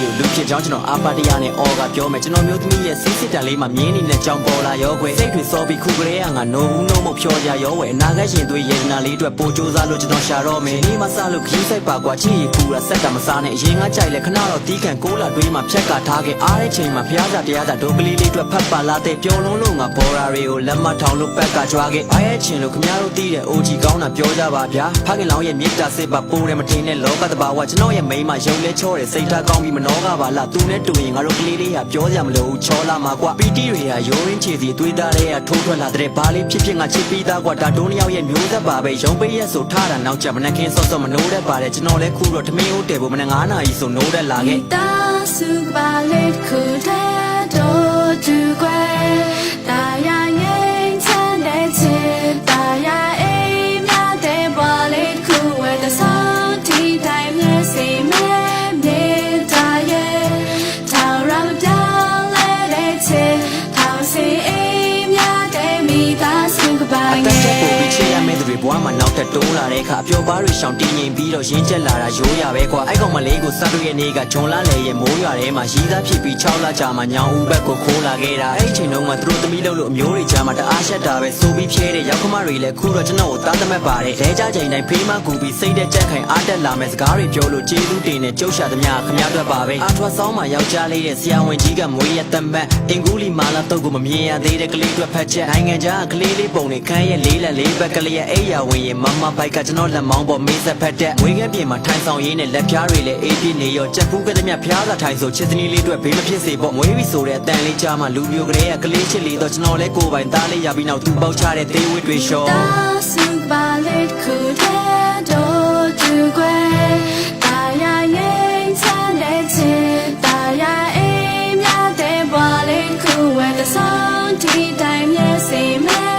ကိုလူဖြစ်ကြောင်းကျွန်တော်အာပါတရားနဲ့အော်ကပြောမယ်ကျွန်တော်မျိုးသမီးရဲ့စီးစစ်တန်လေးမှာမြင်းနေတဲ့ကြောင်ပေါ်လာရောခွေစိတ်တွေစောပြီးခုကလေးကငါနိုးဘူးနိုးမဖြောကြရောဝဲအနာဂတ်ရှင်သွေးရေနာလေးအတွက်ပိုကြိုးစားလို့ကျွန်တော်ရှာတော့မယ်ဒီမှာစလို့ခီးဆိုင်ပါကွာချီရီပူတာစက်ကမစားနဲ့အရင်ကကြိုက်လဲခဏတော့တီးခံကိုးလာတွေးမှာဖြက်ကထားခဲ့အားတဲ့ချိန်မှာဖျားစာတရားစာဒုကလေးလေးအတွက်ဖတ်ပါလာတဲ့ပျော်လုံးလုံးငါဘော်ရာတွေကိုလက်မထောင်လို့ပက်ကကြွားခဲ့အားရဲ့ချင်းလို့ခမရတို့တီးတဲ့ OG ကောင်းတာပြောကြပါဗျာဖခင်လောင်းရဲ့မြေတာစစ်ပါပိုးတယ်မထင်တဲ့လောကတဘာဝကျွန်တော်ရဲ့မိန်းမရုံလဲချောတယ်စိတ်ထားကောင်းပြီးမနှောကပါလားသူနဲ့တူရင်ငါတို့ကလေးလေးဟာပြောကြမလို့ချောလာမှာကွာပီတီတွေဟာရိုးရင်းချီစီသွေးသားတွေကထိုးထွက်လာတဲ့ဘာလေးဖြစ်ဖြစ်ငါချစ်ပြီးသားကွာဒါတိုးနှစ်ယောက်ရဲ့မျိုးသက်ပါပဲရုံပေးရက်ဆိုထားတာနောက်ကျမနှက်ခင်းစောစောမနိုးတတ်ပါတယ်ကျွန်တော်လဲခုတော့ထမင်းဟုတ်တယ်ဖို့မနှက်9နာရီဆိုနိုးတတ်လာခဲ့တာစုပါလေးခုတဲ့တို့သူကွယ်တာယာရင်ချမ်းတဲ့ချစ်တာယာအိမ်များတဲ့ပါလေးခုဝဲတဲ့ဆောင်တီတိုင်းမျက်စိမဲမြေတာရဲ့ထောင်ရမပြောင်းလဲတဲ့ချစ်ထောင်စီအိမ်များတဲ့မိသားစုကပါငယ်ဘွားမှာနောက်ထပ်တိုးလာတဲ့အခါအပျော်ပါးတွေရှောင်တင်းငိမ်ပြီးတော့ရင်းချက်လာတာရိုးရပဲကွာအဲ့ကောင်မလေးကိုစတွေ့ရဲ့နေ့ကဂျွန်လာလေရဲ့မိုးရွာထဲမှာရီးသားဖြစ်ပြီး6လကြာမှညောင်ဦးဘက်ကိုခိုးလာခဲ့တာအဲ့ချိန်တုန်းကသူတို့သမီးလို့အမျိုးတွေကြားမှာတအားရှက်တာပဲစိုးပြီးဖြဲတဲ့ရောက်ခမတွေလည်းခုတော့ကျွန်တော်ကိုတားသမက်ပါတယ်လဲကြချိန်တိုင်းဖေးမကူပြီးစိတ်တဲ့ကြက်ခိုင်အားတက်လာမဲ့စကားတွေပြောလို့ကျေးဇူးတင်နဲ့ကြုတ်ရှာသမျှခမရအတွက်ပါပဲအာထွာဆောင်းမှာယောက်ျားလေးတဲ့ဆရာဝန်ကြီးကမွေးရသက်မက်အင်ကူလီမာလာတုတ်ကိုမမြင်ရသေးတဲ့ကလေးတွေဖတ်ချက်နိုင်ငံခြားကလေးလေးပုံတွေခန်းရဲ့လေးလက်လေးဘက်ကလေးရဲ့အိယာဝင်ရင်မမဘိုက်ကကျွန်တော်လက်မောင်းပေါ်မေးဆက်ဖက်တဲ့ဝေးကဲပြင်မှာထိုင်ဆောင်ရင်းနဲ့လက်ပြားတွေလည်းအေးပြင်းနေရောကြက်ဖူးကတဲ့မြဖျားသာထိုင်ဆိုချစ်စနီးလေးတွေဘေးမဖြစ်စေပေါ့မွေးပြီဆိုတဲ့အတန်လေးကြားမှာလူမျိုးကလေးကကလေးချစ်လေးတော့ကျွန်တော်လဲကိုယ်ပိုင်သားလေးရပြီးနောက်သူပေါက်ချတဲ့သေးဝိတွေရှောတာစုပါလေးခုတဲ့တို့သူကွယ်တာယာရင်ချမ်းတဲ့ချစ်တာယာအိမ်များတဲ့ပါလေးခုဝဲတဲ့ဆောင်တီတိုင်းမျက်စိမဲ